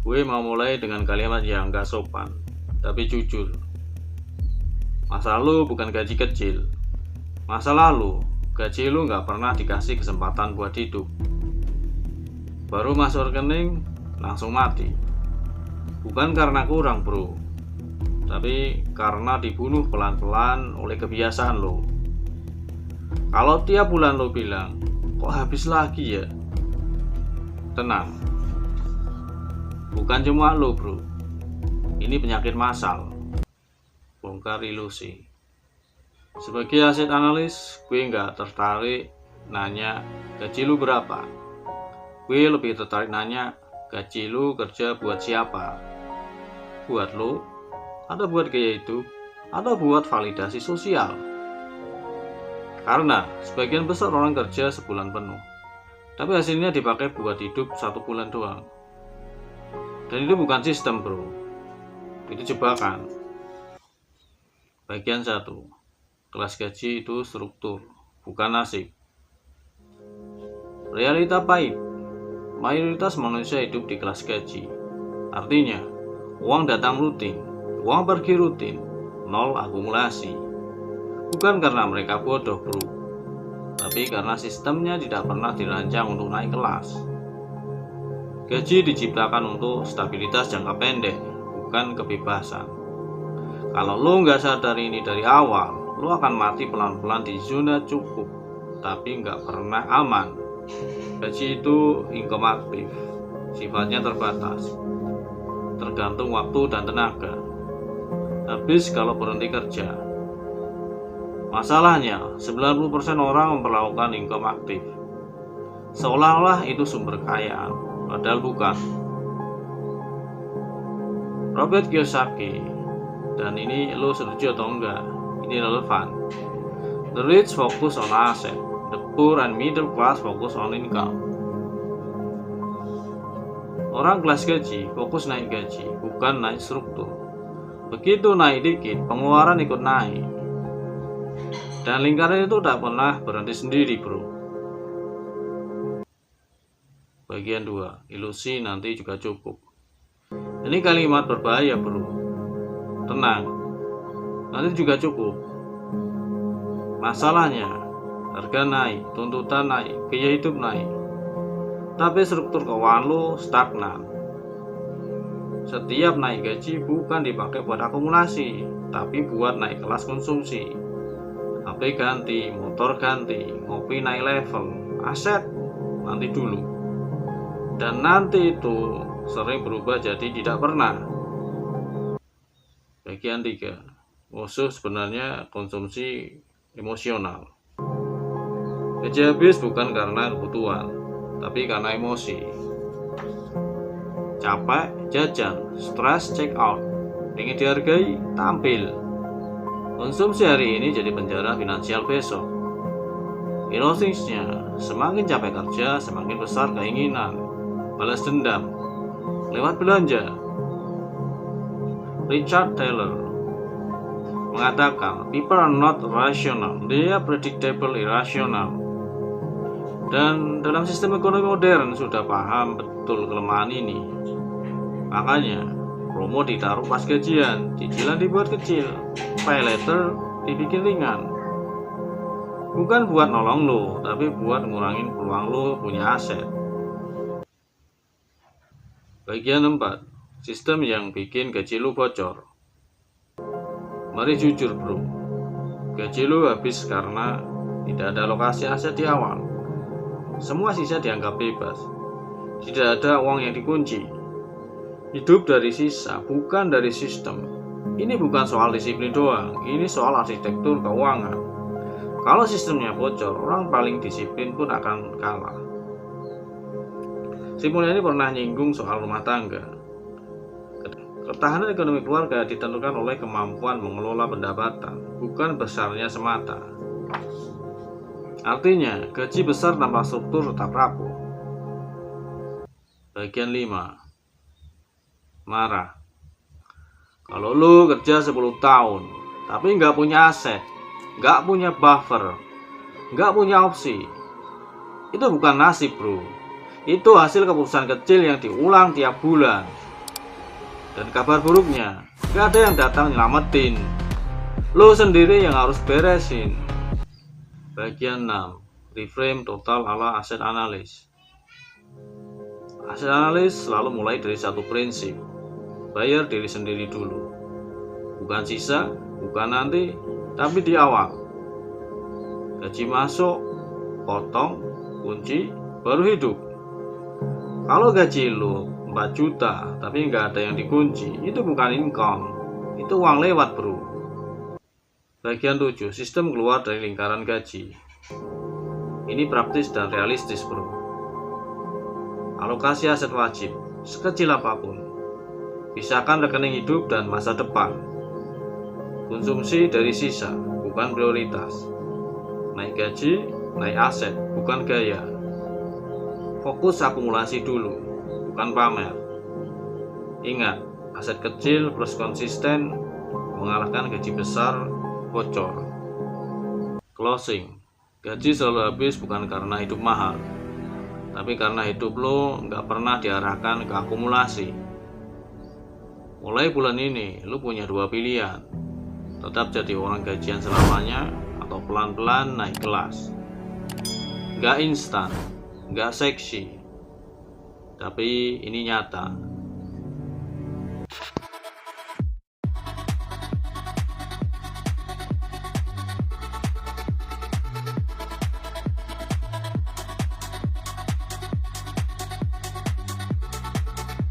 Gue mau mulai dengan kalimat yang gak sopan, tapi jujur. Masa lalu bukan gaji kecil. Masa lalu, gaji lu gak pernah dikasih kesempatan buat hidup. Baru masuk rekening, langsung mati. Bukan karena kurang bro, tapi karena dibunuh pelan-pelan oleh kebiasaan lo. Kalau tiap bulan lo bilang, kok habis lagi ya? Tenang, bukan cuma lo bro, ini penyakit massal. Bongkar ilusi. Sebagai aset analis, gue nggak tertarik nanya gaji lu berapa. Gue lebih tertarik nanya gaji lu kerja buat siapa? Buat lo, atau buat gaya hidup, atau buat validasi sosial? Karena sebagian besar orang kerja sebulan penuh, tapi hasilnya dipakai buat hidup 1 bulan doang. Dan itu bukan sistem bro, itu jebakan. Bagian 1, kelas gaji itu struktur, bukan nasib. Realita pahit, mayoritas manusia hidup di kelas gaji. Artinya, uang datang rutin, uang pergi rutin, nol akumulasi. Bukan karena mereka bodoh bro, tapi karena sistemnya tidak pernah dirancang untuk naik kelas. Gaji diciptakan untuk stabilitas jangka pendek, bukan kebebasan. Kalau lo nggak sadar ini dari awal, lo akan mati pelan-pelan di zona cukup, tapi nggak pernah aman. Gaji itu income aktif, sifatnya terbatas, tergantung waktu dan tenaga. Habis kalau berhenti kerja. Masalahnya, 90% orang memperlakukan income aktif seolah-olah itu sumber kekayaan, padahal bukan. Robert Kiyosaki, dan ini lo setuju atau enggak, ini relevan. The rich focus on asset, the poor and middle class focus on income. Orang kelas gaji fokus naik gaji, bukan naik struktur. Begitu naik dikit, pengeluaran ikut naik. Dan lingkaran itu tak pernah berhenti sendiri bro. Bagian 2, ilusi nanti juga cukup. Ini kalimat berbahaya bro. Tenang, nanti juga cukup. Masalahnya, harga naik, tuntutan naik, gaya hidup naik, tapi struktur keuangan lo stagnan. Setiap naik gaji bukan dipakai buat akumulasi, tapi buat naik kelas konsumsi. HP ganti, motor ganti, ngopi naik level, aset nanti dulu. Dan nanti itu sering berubah jadi tidak pernah. Bagian 3, musuh sebenarnya konsumsi emosional. Gaji habis bukan karena kebutuhan, tapi karena emosi. Capek, jajan, stres, check out, ingin dihargai, tampil. Konsumsi hari ini jadi penjara finansial besok. Ironisnya, semakin capek kerja, semakin besar keinginan balas dendam lewat belanja. Richard Taylor mengatakan, people are not rational, they are predictable irrational. Dan dalam sistem ekonomi modern sudah paham betul kelemahan ini. Makanya promo ditaruh pas gajian, cicilan dibuat kecil, pay later dibikin ringan. Bukan buat nolong lo, tapi buat ngurangin peluang lo punya aset. Bagian 4, sistem yang bikin gaji lo bocor. Mari jujur bro, gaji lo habis karena tidak ada alokasi aset di awal. Semua sisa dianggap bebas, tidak ada uang yang dikunci. Hidup dari sisa, bukan dari sistem. Ini bukan soal disiplin doang, ini soal arsitektur keuangan. Kalau sistemnya bocor, orang paling disiplin pun akan kalah. Si Mulyani pernah nyinggung soal rumah tangga. Ketahanan ekonomi keluarga ditentukan oleh kemampuan mengelola pendapatan, bukan besarnya semata. Artinya, gaji besar tanpa struktur tetap rapuh. Bagian 5, marah. Kalau lu kerja 10 tahun tapi nggak punya aset, nggak punya buffer, nggak punya opsi, itu bukan nasib bro. Itu hasil keputusan kecil yang diulang tiap bulan. Dan kabar buruknya, gak ada yang datang nyelamatin. Lo sendiri yang harus beresin. Bagian 6. Reframe total ala aset analis. Aset analis selalu mulai dari satu prinsip. Bayar diri sendiri dulu. Bukan sisa, bukan nanti, tapi di awal. Gaji masuk, potong, kunci, baru hidup. Kalau gaji lo 4 juta tapi nggak ada yang dikunci, itu bukan income, itu uang lewat bro. Bagian 7. Sistem keluar dari lingkaran gaji. Ini praktis dan realistis bro. Alokasi aset wajib, sekecil apapun. Pisahkan rekening hidup dan masa depan. Konsumsi dari sisa, bukan prioritas. Naik gaji, naik aset, bukan gaya. Fokus akumulasi dulu, bukan pamer. Ingat, aset kecil plus konsisten mengalahkan gaji besar bocor. Closing. Gaji selalu habis bukan karena hidup mahal, tapi karena hidup lo nggak pernah diarahkan ke akumulasi. Mulai bulan ini lo punya 2 pilihan. Tetap jadi orang gajian selamanya atau pelan-pelan naik kelas. Nggak instan, nggak seksi, tapi ini nyata.